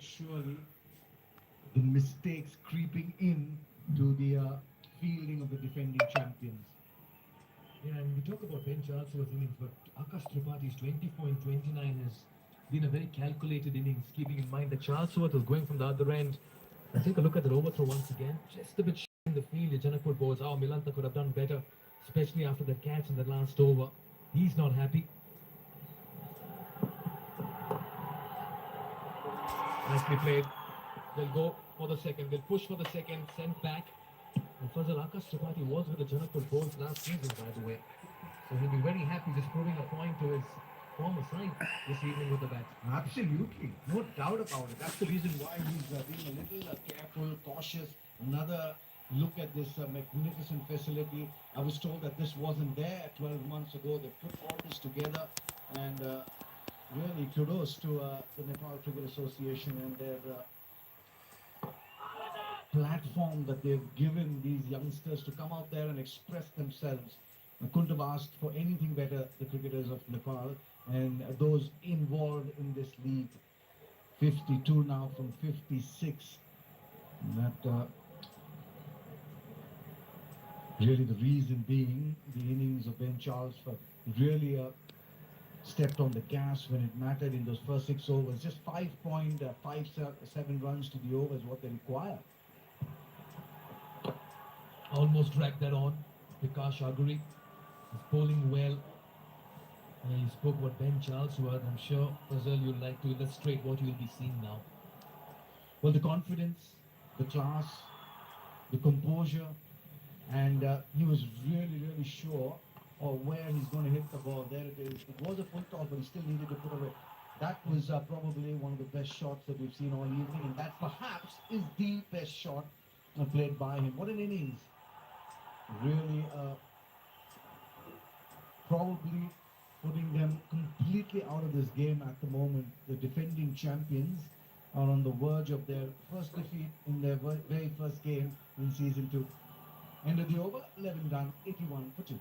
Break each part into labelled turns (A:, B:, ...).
A: surely the mistakes creeping in to the fielding of the defending champions.
B: Yeah, and we talk about Ben Charles's innings, but Akash Tripathi's 24 and 29 has been a very calculated innings, keeping in mind that Charlesworth was going from the other end. And take a look at the overthrow once again, just a bit in the field. The Janakpur Bolts, Milanta could have done better, especially after that catch in the last over. He's not happy. Nicely played. They'll go for the second. They'll push for the second. Sent back. And Fazal Akash Tripathi was with the Janakpur Bolts last season, by the way. So he'll be very happy just proving a point to his former side this evening with the bat.
A: Absolutely, no doubt about it. That's the reason why he's being a little careful, cautious. Another look at this magnificent facility. I was told that this wasn't there 12 months ago. They put all this together, and really kudos to the Nepal Cricket Association and their platform that they've given these youngsters to come out there and express themselves. I couldn't have asked for anything better, the cricketers of Nepal and those involved in this league. 52 now from 56. And that really the reason being the innings of Ben Charles really stepped on the gas when it mattered in those first 6 overs. Just 5.57 runs to the over is what they require.
B: Almost dragged that on. Vikas Aguri is bowling well. And you spoke about Ben Charlesworth. I'm sure, Fazal, you'd like to illustrate what you'll be seeing now.
A: Well, the confidence, the class, the composure, and he was really sure of where he's going to hit the ball. There it is. It was a full toss, but he still needed to put away. That was probably one of the best shots that we've seen all evening, and that perhaps is the best shot played by him. What an innings. Really probably putting them completely out of this game at the moment. The defending champions are on the verge of their first defeat in their very first game in season 2. End of the over, 11 done, 81 for 2.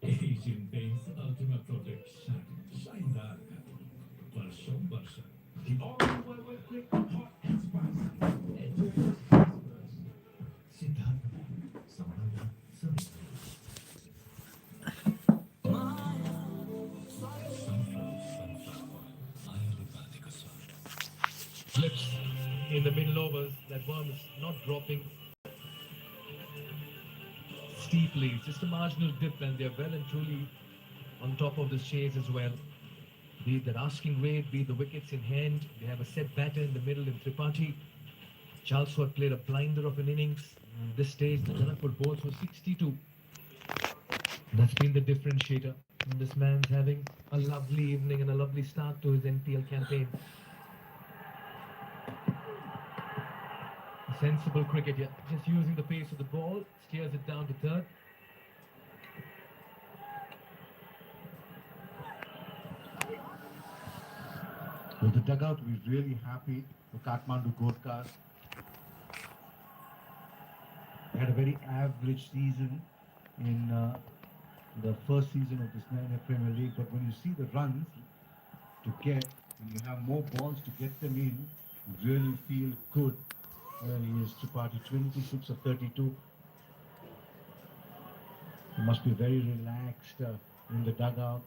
C: Asian Paints Ultimate Protection. Shine dark. Version. The all-weather quick hot and spicy. Siddharth. Samantha.
B: Flips in the middle overs. That one is not dropping steeply. It's just a marginal dip, and they're well and truly on top of this chase as well. Be it their asking rate, be it the wickets in hand. They have a set batter in the middle in Tripathi. Charlesworth played a blinder of an innings. At this stage, the Janakpur Bolts were 62. That's been the differentiator. And this man's having a lovely evening and a lovely start to his NPL campaign. Sensible cricket here, just using the pace of the ball, steers it down to third.
A: Well, the dugout will be really happy for Kathmandu Gorkhas. They had a very average season in the first season of this Premier League, but when you see the runs to get, and you have more balls to get them in, you really feel good. Well, he is Tripathi, 26 of 32. He must be very relaxed in the dugout.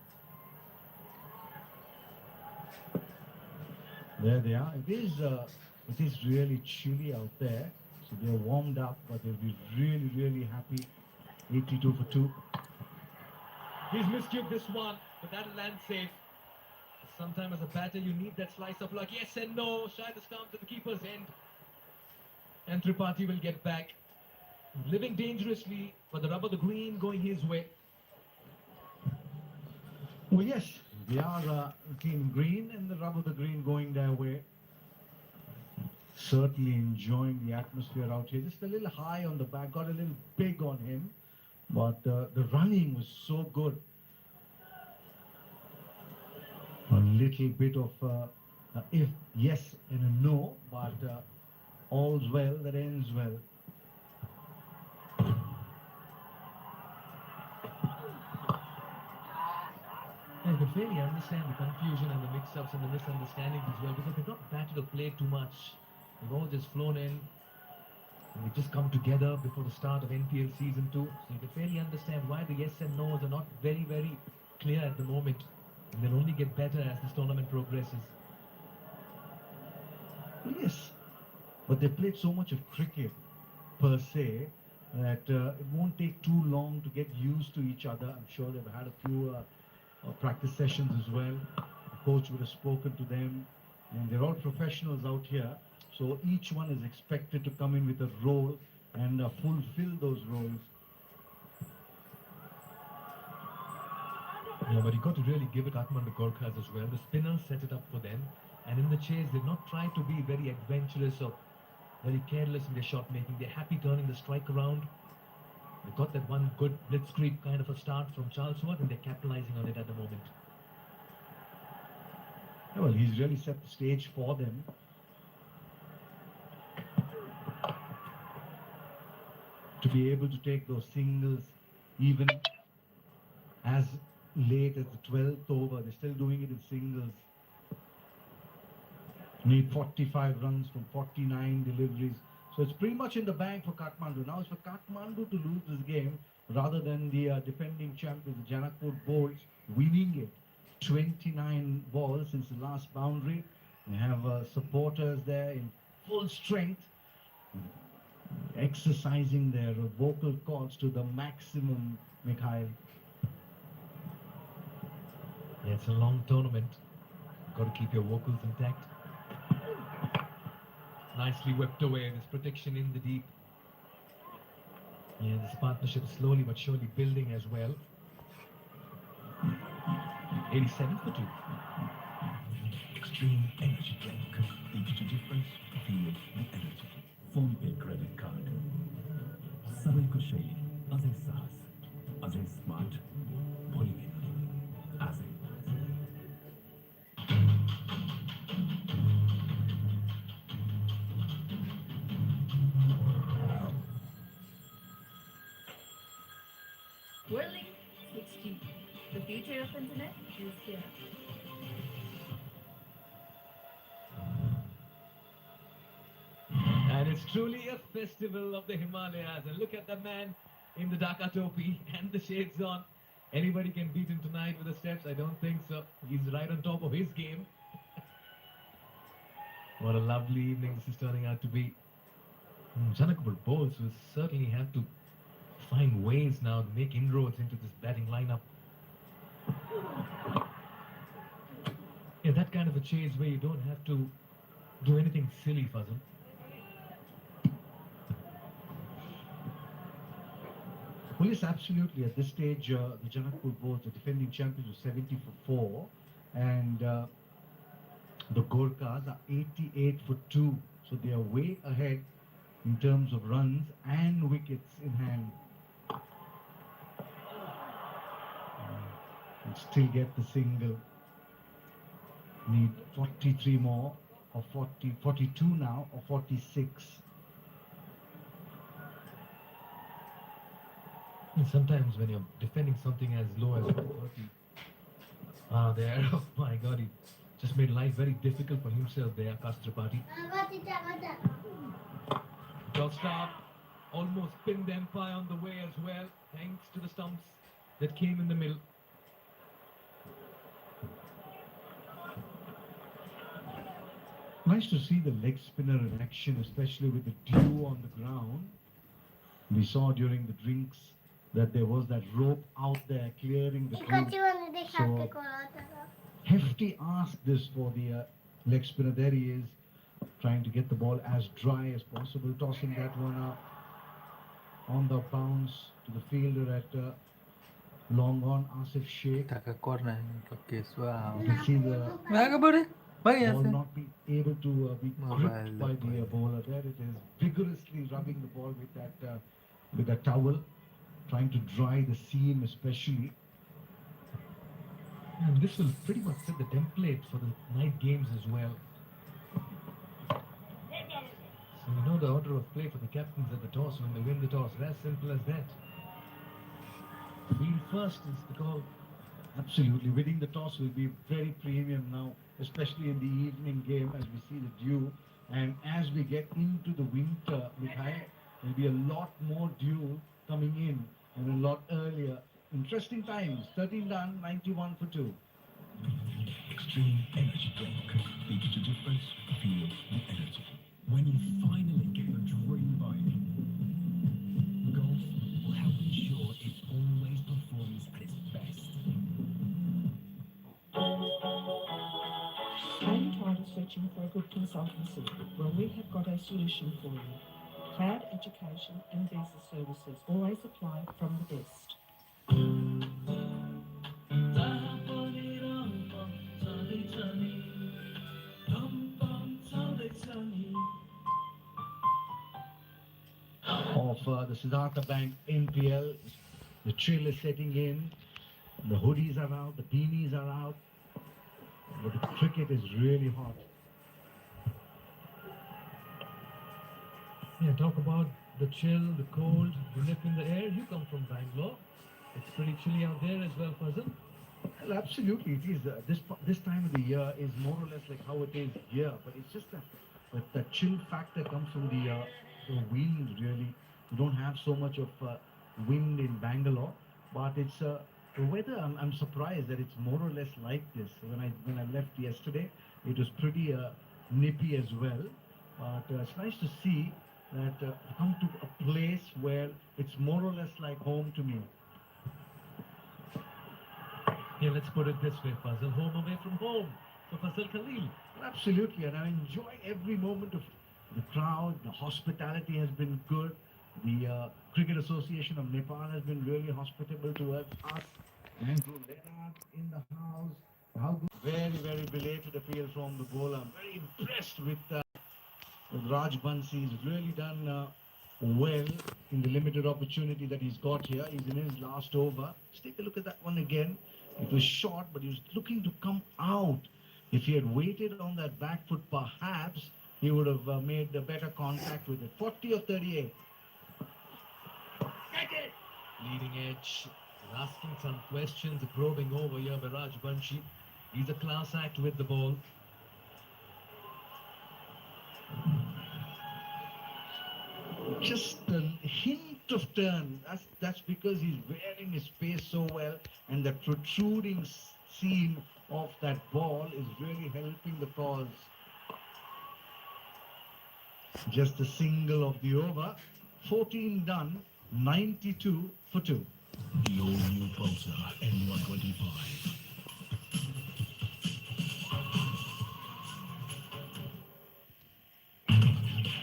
A: There they are. It is really chilly out there, so they're warmed up, but they'll be really happy. 82 for 2.
B: He's miscued this one, but that'll land safe. Sometimes as a batter, you need that slice of luck. Yes and no. Shahid comes to the keeper's end. And Tripathi will get back. Living dangerously, but the rub of the green going his way.
A: Well, yes, they are Team Green and the rub of the green going their way. Certainly enjoying the atmosphere out here. Just a little high on the back, got a little big on him. But the running was so good. A little bit of if yes and a no, but all's well that ends well.
B: I could fairly understand the confusion and the mix-ups and the misunderstandings as well because they've not batted or played too much. They've all just flown in and they've just come together before the start of NPL Season 2. So you can fairly understand why the yes and no's are not very, very clear at the moment. And they'll only get better as this tournament progresses.
A: Yes, but they played so much of cricket per se that it won't take too long to get used to each other. I'm sure they've had a few practice sessions as well. The coach would have spoken to them, and they're all professionals out here. So each one is expected to come in with a role and fulfill those roles.
B: Yeah, but you got to really give it Khathmandu Gorkhas as well. The spinners set it up for them. And in the chase, they've not tried to be very adventurous or very careless in their shot making. They're happy turning the strike around. They got that one good blitzkrieg kind of a start from Charlesworth and they're capitalizing on it at the moment.
A: Well, he's really set the stage for them. To be able to take those singles even as late as the 12th over. They're still doing it in singles. Need 45 runs from 49 deliveries. So it's pretty much in the bank for Kathmandu. Now it's for Kathmandu to lose this game rather than the defending champions, the Janakpur Bolts, winning it. 29 balls since the last boundary. They have supporters there in full strength, exercising their vocal cords to the maximum, Mikhail.
B: Yeah, it's a long tournament. Got to keep your vocals intact. Nicely whipped away. This protection in the deep. Yeah, this partnership is slowly but surely building as well. 87 for 2.
C: Extreme energy drink. The difference, feel the energy. PhonePe credit card. सबैको शैली अझै साहस अझै smart भोलि आजै
D: Whirling 60. The future of internet is here.
B: And it's truly a festival of the Himalayas. And look at the man in the Dhaka topi and the shades on. Anybody can beat him tonight with the steps? I don't think so. He's right on top of his game. What a lovely evening this is turning out to be. Janakpur Bolts will certainly have to find ways now to make inroads into this batting lineup. Yeah, that kind of a chase where you don't have to do anything silly, Fazal.
A: Well, yes, absolutely. At this stage, the Janakpur Bolts, the defending champions, are 70 for 4, and the Gorkhas are 88 for 2. So they are way ahead in terms of runs and wickets in hand. And still get the single. Need 43 more, or 42 now, or 46.
B: And sometimes when you're defending something as low as 130, there, oh my god, he just made life very difficult for himself there, Kastrapati. Top stop, almost pinned the Empire on the way as well, thanks to the stumps that came in the middle.
A: Nice to see the leg spinner in action, especially with the dew on the ground. We saw during the drinks that there was that rope out there clearing the dew. So, hefty ask this for the leg spinner. There he is, trying to get the ball as dry as possible, tossing that one up on the bounce to the fielder at long on, Asif Sheikh. You can see the ball not be able to be gripped by the bowler. There it is, vigorously rubbing the ball with that towel, trying to dry the seam especially.
B: And this will pretty much set the template for the night games as well. So you know the order of play for the captains at the toss when they win the toss. As simple as that. Field first is the call.
A: Absolutely. Winning the toss will be very premium now, especially in the evening game as we see the dew. And as we get into the winter, Mikhail, there'll be a lot more dew coming in and a lot earlier. Interesting times. 13 done, 91 for 2.
C: Extreme energy drink. Beat the difference, feel the energy. When you finally get your dream bike, Golf will help ensure it always performs at its best.
E: Are you tired of searching for a good consultancy? Well, we have got a solution for you. Cloud education and visa services always apply from the best.
A: Of the Siddhartha Bank NPL. The chill is setting in. The hoodies are out. The beanies are out. But the cricket is really hot.
B: Yeah, talk about the chill, the cold, the nip in the air. You come from Bangalore. It's pretty chilly out there as well, Fazal.
A: Well, absolutely, it is. This time of the year is more or less like how it is here, but it's just that the chill factor comes from the wind. Really, you don't have so much of wind in Bangalore, but it's the weather. I'm surprised that it's more or less like this. When I left yesterday, it was pretty nippy as well. But it's nice to see that I've come to a place where it's more or less like home to me.
B: Yeah, let's put it this way, Fazal. Home away from home for Fazal Khalil.
A: Absolutely, and I enjoy every moment of the crowd. The hospitality has been good. The Cricket Association of Nepal has been really hospitable towards us. Andrew Leonard in the house. How good. Very, very belated appeal from the bowler. I'm very impressed with Raj Bansi. He's really done well in the limited opportunity that he's got here. He's in his last over. Let's take a look at that one again. It was short, but he was looking to come out. If he had waited on that back foot, perhaps he would have made a better contact with it. 40 or 38.
B: Leading edge, asking some questions, probing over here by Raj Banshi. He's a class act with the ball.
A: Just a hint of turn. That's because he's wearing his pace so well, and the protruding seam of that ball is really helping the cause. Just a single of the over. 14 done, 92 for 2.
C: The all-new Pulsar N125.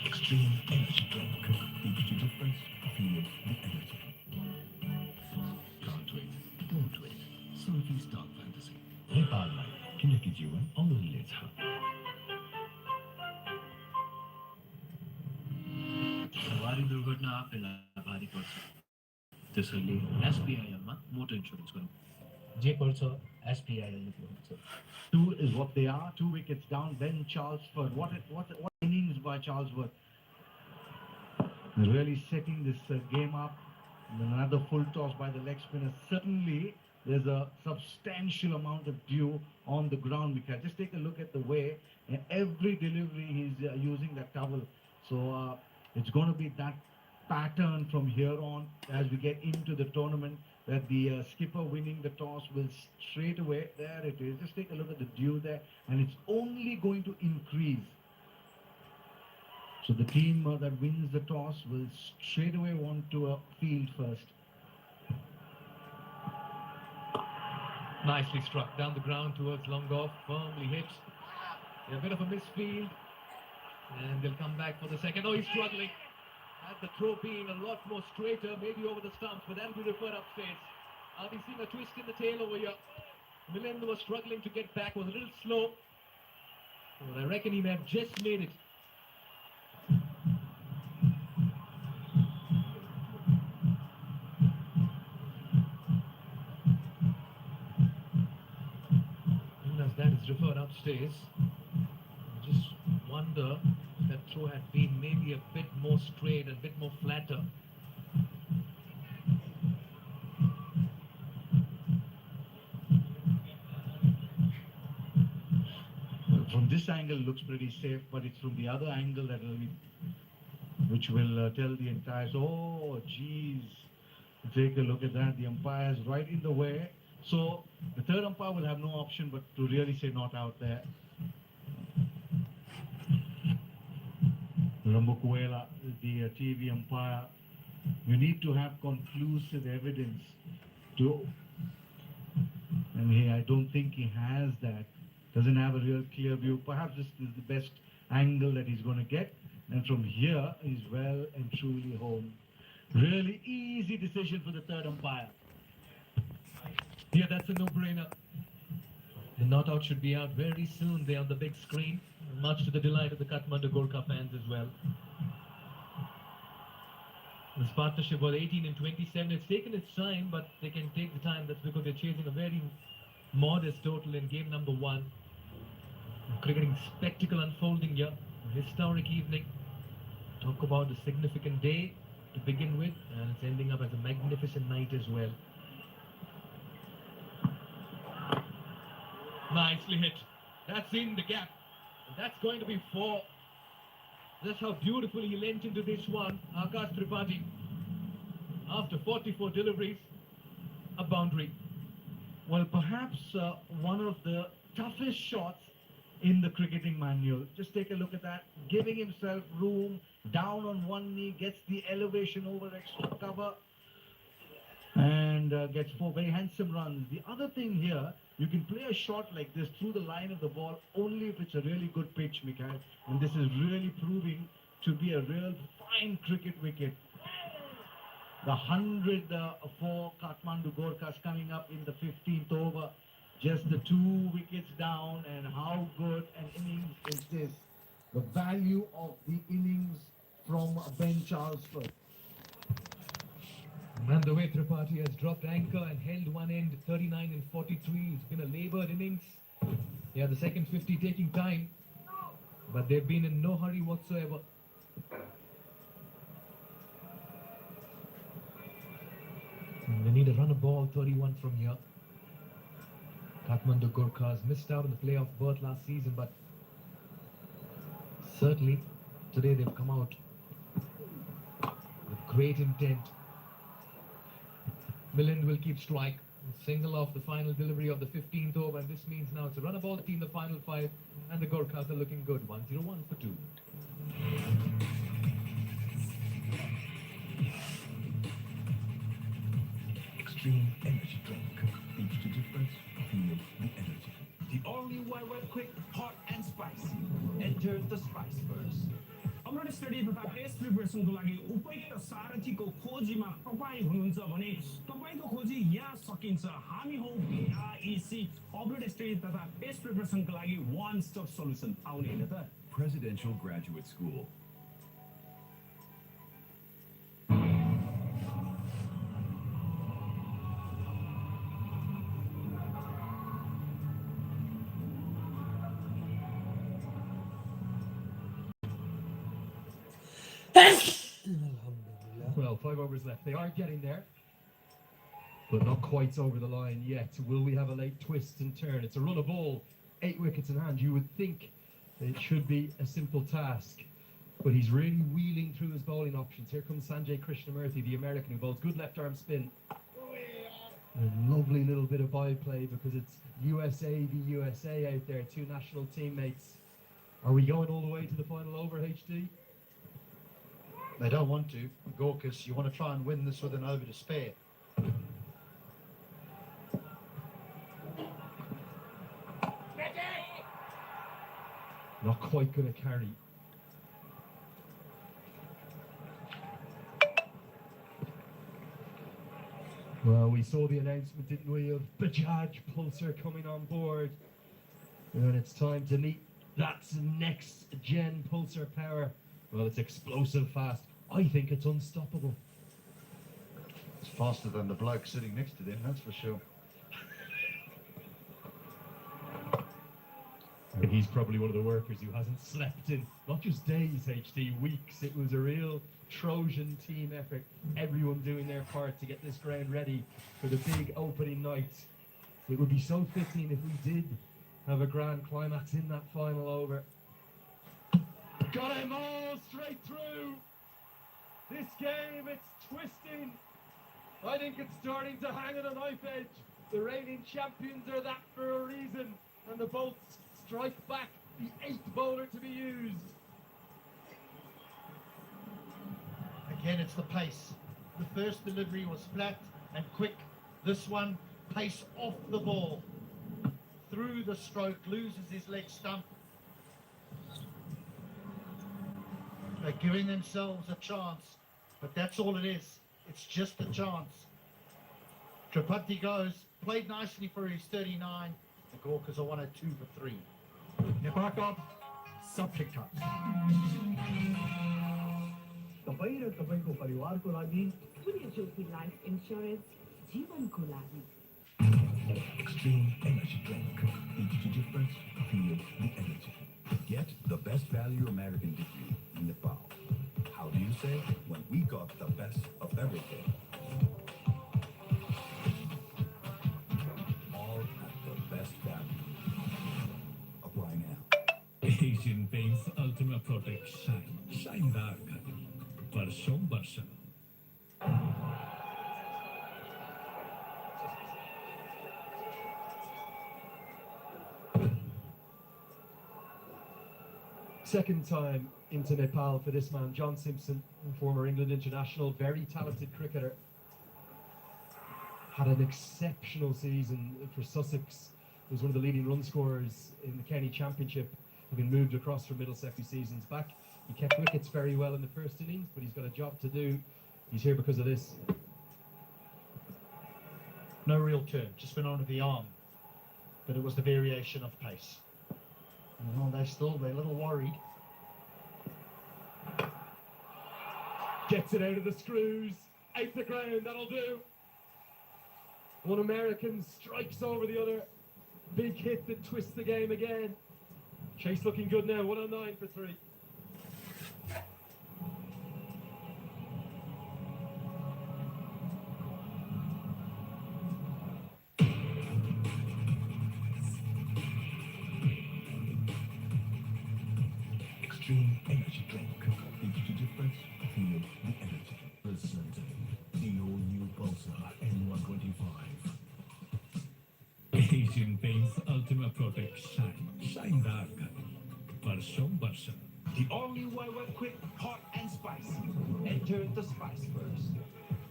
C: Extreme energy drink. Beat the difference, feel the energy. Can't wait, won't wait. Sophie's Dark Fantasy. Nepal life किनकि जीवन अमूल्य छ।
F: सवारी दुर्घटना आफैलाई भारी पर्छ, त्यसैले एसपिआइएलमा मोटर इन्स्योरेन्स गरौँ।
B: जे पर्छ एसपिआइएल ले पर्छ।
A: 2 is what they are. 2 wickets down. Then Charlesford. What innings by Charlesford. Really setting this game up. And another full toss by the leg spinner. Certainly, there's a substantial amount of dew on the ground. We can just take a look at the way in every delivery he's using that towel. So it's going to be that pattern from here on as we get into the tournament, that the skipper winning the toss will straight away, there it is, just take a look at the dew there, and it's only going to increase. So the team that wins the toss will straight away want to field first.
B: Nicely struck down the ground towards long off, firmly hit. A bit of a misfield, and they'll come back for the second. Oh, he's struggling. Had the throw being a lot more straighter, maybe over the stumps, but that'll be referred upstairs. Are we seeing a twist in the tail over here? Milind was struggling to get back, was a little slow. Well, I reckon he may have just made it. says. I just wonder if that throw had been maybe a bit more straight, a bit more flatter.
A: From this angle looks pretty safe, but it's from the other angle that which will tell the umpires, oh, geez, take a look at that. The umpire's right in the way. So the third umpire will have no option but to really say not out there. Rambukuela, the TV umpire, you need to have conclusive evidence to, and I don't think he has that. Doesn't have a real clear view. Perhaps this is the best angle that he's going to get, and from here he's well and truly home. Really easy decision for the third umpire.
B: Yeah, that's a no-brainer. The not out should be out very soon there on the big screen, much to the delight of the Kathmandu Gorkha fans as well. This partnership was 18 and 27. It's taken its time, but they can take the time. That's because they're chasing a very modest total in game number 1. Cricketing spectacle unfolding here. A historic evening. Talk about a significant day to begin with, and it's ending up as a magnificent night as well. Nicely hit. That's in the gap. And that's going to be 4. That's how beautifully he leant into this one. Akash Tripathi, after 44 deliveries, a boundary.
A: Well, perhaps one of the toughest shots in the cricketing manual. Just take a look at that. Giving himself room, down on one knee, gets the elevation over extra cover, and gets 4 very handsome runs. The other thing here, you can play a shot like this through the line of the ball only if it's a really good pitch, Mikhail. And this is really proving to be a real fine cricket wicket. The 100 for Kathmandu Gorkhas coming up in the 15th over. Just the 2 wickets down, and how good an innings is this. The value of the innings from Ben Charlesford.
B: And the way Tripathi has dropped anchor and held one end 39 and 43. It's been a laboured innings. Yeah, the second 50 taking time, but they've been in no hurry whatsoever. And they need to run a ball 31 from here. Kathmandu Gorkhas missed out on the playoff berth last season, but certainly today they've come out with great intent. Milind will keep strike, single off the final delivery of the 15th over, and this means now it's a run ball team, the final 5, and the Gorkhas are looking good. 101 for 2.
C: Extreme energy drink. Each the difference, feel the energy.
G: The only one web quick, hot and spicy. Enter the spice first.
H: Amrit study तथा test प्रिपरेसनको लागि उपयुक्त सारथीको खोजीमा तपाईँ हुनुहुन्छ भने तपाईको खोजी यहाँ सकिन्छ। हामी हौ BIEC अमृत स्टडी तथा टेस्ट प्रिपरेसनको लागि one stop solution आउने हैन त।
C: Presidential Graduate School.
I: Well, 5 overs left. They are getting there, but not quite over the line yet. Will we have a late twist and turn? It's a run of ball, 8 wickets in hand. You would think it should be a simple task, but he's really wheeling through his bowling options. Here comes Sanjay Krishnamurthy, the American, who bowls good left arm spin. A lovely little bit of byplay because it's USA v USA out there, 2 national teammates. Are we going all the way to the final over, HD?
J: They don't want to. Gorkhas, you want to try and win this with an over to spare.
I: Not quite going to carry. Well, we saw the announcement, didn't we, of Bajaj Pulsar coming on board. And it's time to meet that next gen Pulsar power. Well, it's explosive fast. I think it's unstoppable.
J: It's faster than the bloke sitting next to them, that's for sure.
I: I think he's probably one of the workers who hasn't slept in not just days, HD, weeks. It was a real Trojan team effort. Everyone doing their part to get this ground ready for the big opening night. It would be so fitting if we did have a grand climax in that final over. Got him all straight through. This game, it's twisting. I think it's starting to hang on a knife edge. The reigning champions are that for a reason. And the Bolts strike back, the 8th bowler to be used.
J: Again, it's the pace. The first delivery was flat and quick. This one, pace off the ball. Through the stroke, loses his leg stump. They're giving themselves a chance, but that's all it is. It's just a chance. Tripathi goes, played nicely for his 39. The Gorkhas are 1 2 for 3.
G: नेपालका सब ठिकठाक तपाईँ र तपाईको परिवारको लागि
E: सूर्यज्योति life insurance जीवनको लागि
C: Extreme Energy Drink. Teaches the difference, feel the energy. Get the best value American degree in Nepal. How do you say? When we got the best of everything. All at the best value. Apply now.
K: Asian Paints Ultimate Protect Shine. Shine dark. Varsham Varsha.
I: Second time into Nepal for this man, John Simpson, former England international, very talented cricketer. Had an exceptional season for Sussex. Was one of the leading run scorers in the County Championship. Having moved across from Middlesex a few seasons back. He kept wickets very well in the first innings, but he's got a job to do. He's here because of this.
J: No real turn, just went on with the arm. But it was the variation of pace. Well, they're a little worried.
I: Gets it out of the screws, out the ground, that'll do. One American strikes over the other. Big hit that twists the game again. Chase looking good now, 109 for 3.
C: Extreme Energy Drink. Teaches the difference, feel the energy. Presenting the all-new Pulsar N125.
K: Asian Paints Ultimate Protect Shine. Shine dark. Varsham Varsha.
G: The all-new YY Quick, hot and spicy. Enter the spice first.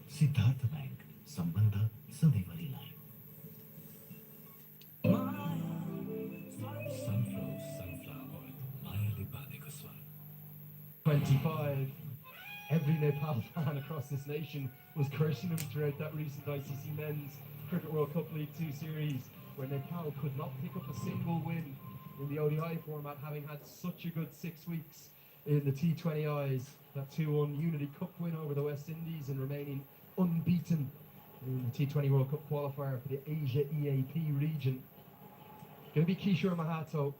C: Siddhartha Bank. Sambandha Sadevariलाई. Sunflower oil. Mayale Baneko Swan.
I: 25. Every Nepal fan across this nation was cursing him throughout that recent ICC Men's Cricket World Cup League 2 series, where Nepal could not pick up a single win in the ODI format, having had such a good 6 weeks in the T20Is. That 2-1 Unity Cup win over the West Indies and remaining unbeaten in the T20 World Cup qualifier for the Asia EAP region. Going to be Kishore Mahato.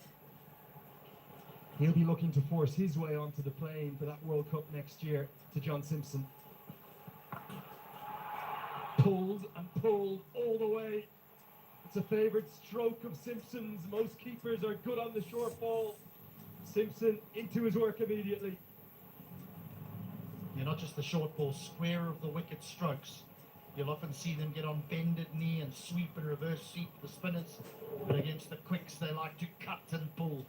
I: He'll be looking to force his way onto the plane for that World Cup next year to John Simpson. Pulled and pulled all the way. It's a favourite stroke of Simpson's. Most keepers are good on the short ball. Simpson into his work immediately.
J: They're not just the short ball, square of the wicket strokes. You'll often see them get on bended knee and sweep and reverse sweep the spinners. But against the quicks, they like to cut and pull.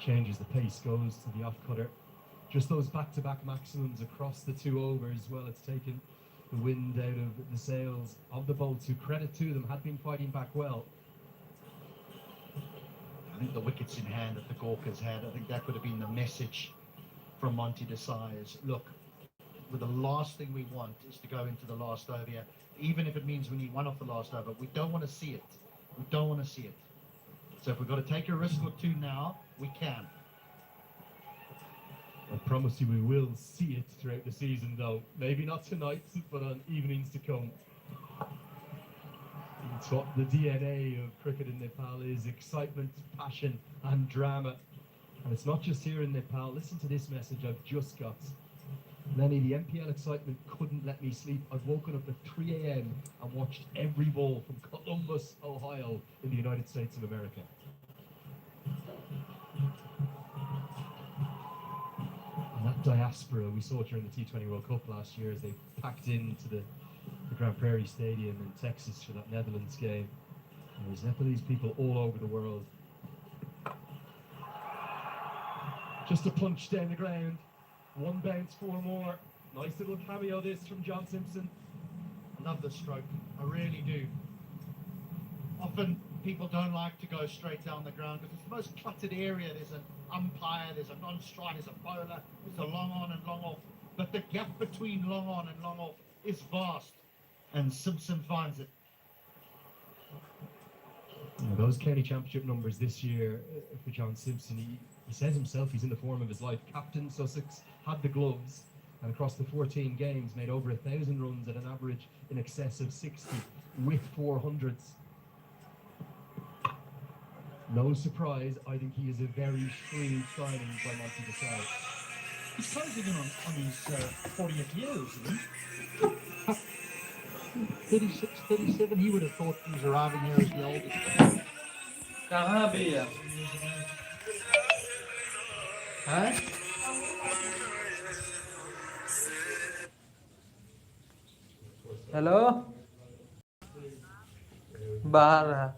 I: Changes the pace, goes to the off cutter. Just those back-to-back maximums across the 2 overs. Well, it's taken the wind out of the sails of the Bolts, who, credit to them, had been fighting back well.
J: I think the wickets in hand that the Gorkhas had, I think that would have been the message from Monty Desai is, look, But the last thing we want is to go into the last over here, even if it means we need one off the last over. We don't want to see it. We don't want to see it. So if we've got to take a risk or two now, we can.
I: I promise you we will see it throughout the season, though. Maybe not tonight, but on evenings to come. It's what the DNA of cricket in Nepal is: excitement, passion and drama. And it's not just here in Nepal. Listen to this message I've just got. Lenny, the MPL excitement couldn't let me sleep. I've woken up at 3 a.m. and watched every ball from Columbus, Ohio in the United States of America. And that diaspora we saw during the T20 World Cup last year as they packed into the Grand Prairie Stadium in Texas for that Netherlands game. And there's Nepalese people all over the world. Just a punch down the ground. One bounce, 4 more. Nice little cameo this from John Simpson.
J: I love this stroke. I really do. Often people don't like to go straight down the ground because it's the most cluttered area. There's an umpire, there's a non-strike, there's a bowler, there's a long on and long off. But the gap between long on and long off is vast. And Simpson finds it.
I: Those county championship numbers this year for John Simpson, he says himself he's in the form of his life. Captain Sussex, had the gloves, and across the 14 games made over 1,000 runs at an average in excess of 60 with 400s. No surprise, I think he is a very shrewd signing by Monty Desai.
J: He's closing in on his 40th year, isn't he? 36, 37, he would have thought he was arriving here as the oldest.
L: कहाँ भी है हैं hello बाहर है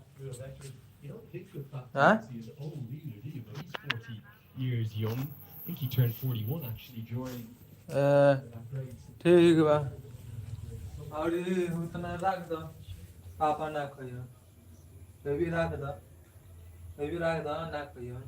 L: हाँ
I: He's old either, do you? But he's 40 years young. I think he turned 41 actually during
L: ठीक बा और ये उतना रख दो पापा ना खाइयो ये भी रख दो ना खाइयो हैं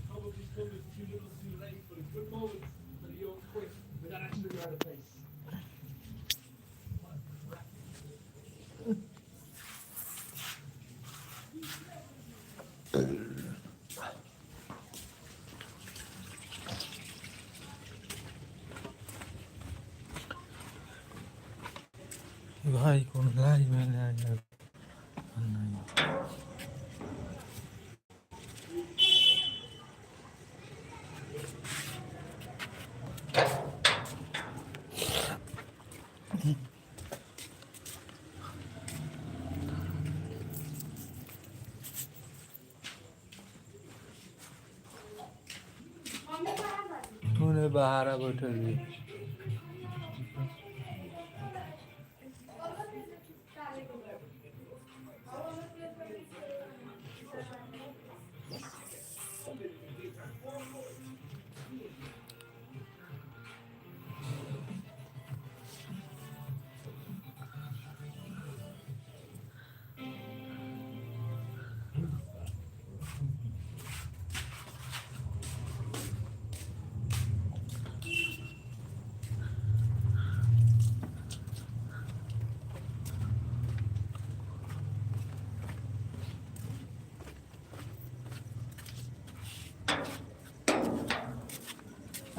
I: probably still was too little too late, but a good moment for the young quick with that extra yard of pace.
L: भाई कौन लाइव में आया उन्हें बाहर बैठे हुए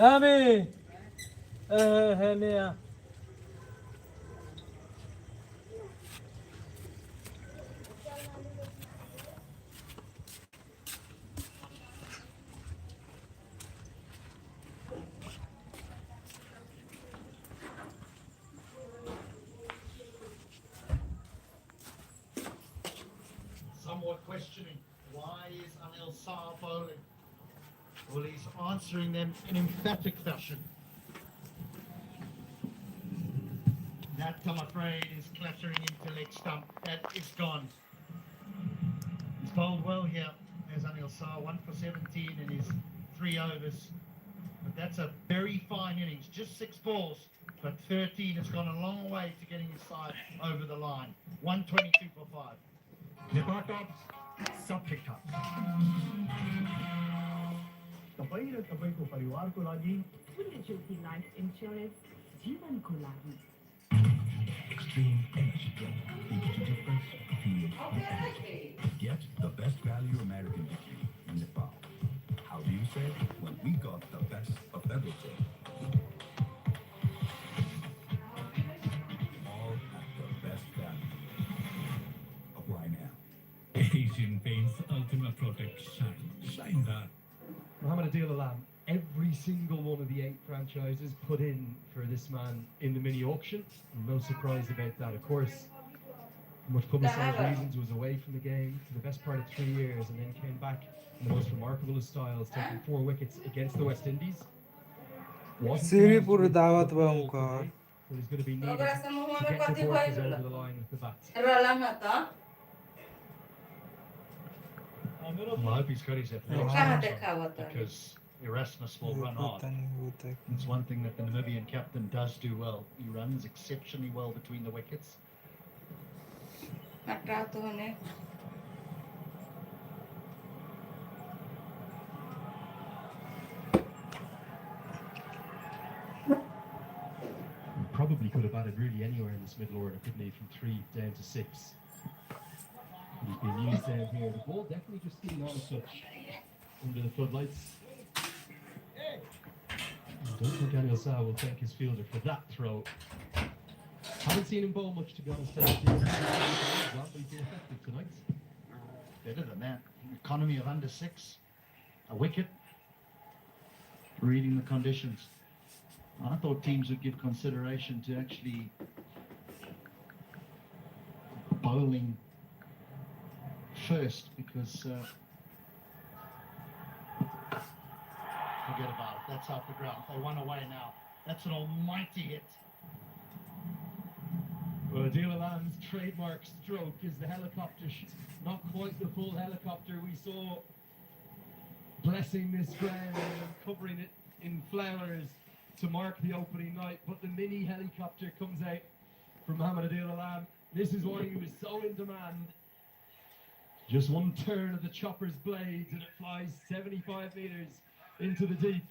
L: Ami, Henia.
J: Somewhat questioning, why is Anil Saar bowling? Well, he's answering them in emphatic fashion. That, I'm afraid, is clattering into leg stump. That is gone. He's bowled well here. There's Anil Saar, 1 for 17 in his 3 overs. But that's a very fine innings. Just 6 balls, but 13 has gone a long way to getting his side over the line. 122 for 5.
C: नेपालटप सब ठिकठाक तपाईँ र तपाईँको परिवारको लागि
E: Kulla Jyoti Life Insurance, जीवनको लागि.
C: Extreme energy drink. Make the difference. Feel the energy. Get the best value American whiskey in Nepal. How do you say? Well, we got the best of everything. All at the best value. Apply now.
K: Asian Paints Ultimate Protect Shine. Shine that.
I: Mohamed Adil Alam, every single one of the 8 franchises put in for this man in the mini auction. No surprise about that. Of course, much publicised reasons, was away from the game for the best part of 3 years and then came back in the most remarkable of styles, taking 4 wickets against the West Indies.
M: Siripur dawat ba
I: ball
M: unka?
I: today, but he's going to be needed to get the Gorkhas over the line with the bat.
J: Well, I hope he's got his athletics because Erasmus will run hard. It's one thing that the Namibian captain does do well. He runs exceptionally well between the wickets.
I: Probably could have batted really anywhere in this middle order, couldn't he? From 3 down to 6. He's been used down here. The ball definitely just getting on a touch under the floodlights. I don't think Daniel Sa will thank his fielder for that throw. Haven't seen him bowl much, to be honest. But he's been effective tonight.
J: Better than that. Economy of under 6. A wicket. Reading the conditions. I thought teams would give consideration to actually bowling first because forget about it. That's off the ground. They won away now. That's an almighty hit.
I: Well, Adil Alam's trademark stroke is the helicopter. Not quite the full helicopter we saw blessing this ground and covering it in flowers to mark the opening night, but the mini helicopter comes out from Mohamed Adil Alam. This is why he was so in demand. Just one turn of the chopper's blades and it flies 75 metres into the deep.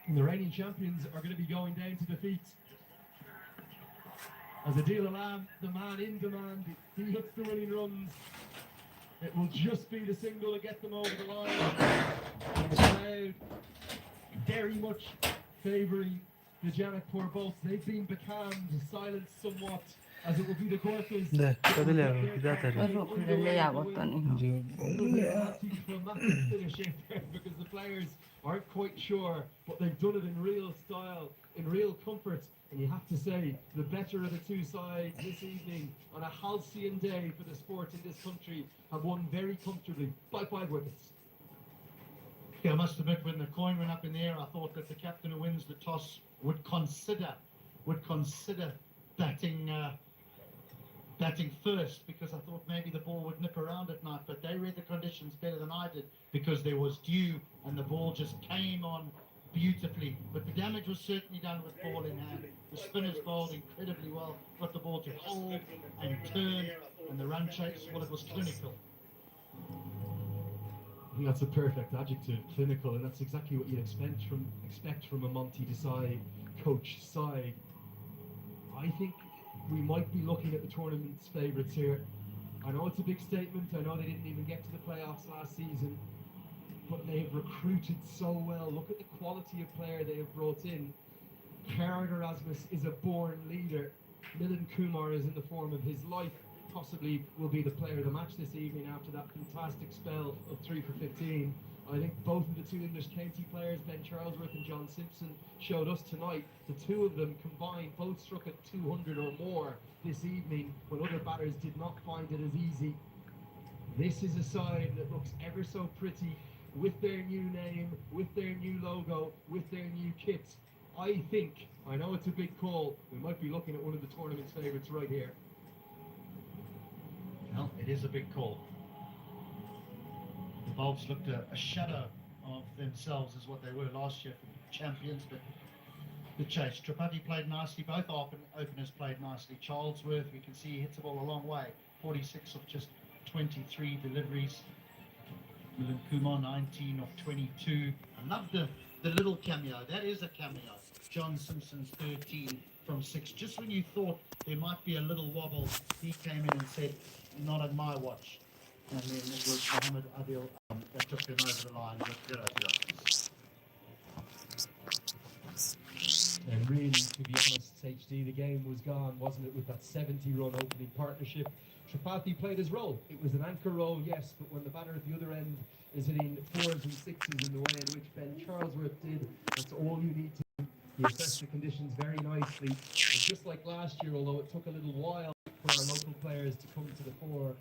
I: And the reigning champions are going to be going down to defeat. As Adil Alam, the man in demand, he hits the winning runs. It will just be the single to get them over the line. And the crowd very much favouring the Janakpur Bolts. They've been becalmed, silenced somewhat, as it will be the Gorkhas. Because the players aren't quite sure, but they've done it in real style, in real comfort. And you have to say, the better of the 2 sides this evening, on a halcyon day for the sport in this country, have won very comfortably by 5 wickets.
J: Yeah, I must admit, when the coin went up in the air, I thought that the captain who wins the toss would consider batting first, because I thought maybe the ball would nip around at night, but they read the conditions better than I did because there was dew and the ball just came on beautifully. But the damage was certainly done with ball in hand. The spinners bowled incredibly well, got the ball to hold and turn, and the run chase, well, it was clinical.
I: I think that's a perfect adjective, clinical, and that's exactly what you'd expect from a Monty Desai coach side. I think we might be looking at the tournament's favourites here. I know it's a big statement, I know they didn't even get to the playoffs last season, but they've recruited so well. Look at the quality of player they have brought in. Karen Erasmus is a born leader. Milind Kumar is in the form of his life. Possibly will be the player of the match this evening after that fantastic spell of 3 for 15. I think both of the 2 English county players, Ben Charlesworth and John Simpson, showed us tonight. The 2 of them combined both struck at 200 or more this evening when other batters did not find it as easy. This is a side that looks ever so pretty with their new name, with their new logo, with their new kit. I know it's a big call, we might be looking at one of the tournament's favourites right here.
J: Well, it is a big call. The Bolts looked a shadow of themselves as what they were last year. champions, but the chase. Tripathi played nicely. Both openers played nicely. Charlesworth, we can see he hits the ball a long way. 46 of just 23 deliveries. Milan Kumar, 19 of 22. I love the little cameo. That is a cameo. John Simpson's 13 from 6. Just when you thought there might be a little wobble, he came in and said, not on my watch. And then it was Mohammed Adil that took him over the line with good ideas.
I: And really, to be honest, HD, the game was gone, wasn't it, with that 70-run opening partnership. Tripathi played his role. It was an anchor role, yes, but when the batter at the other end is hitting 4s and 6s in the way in which Ben Charlesworth did, that's all you need to do. He assessed the conditions very nicely. And just like last year, although it took a little while for our local players to come to the fore,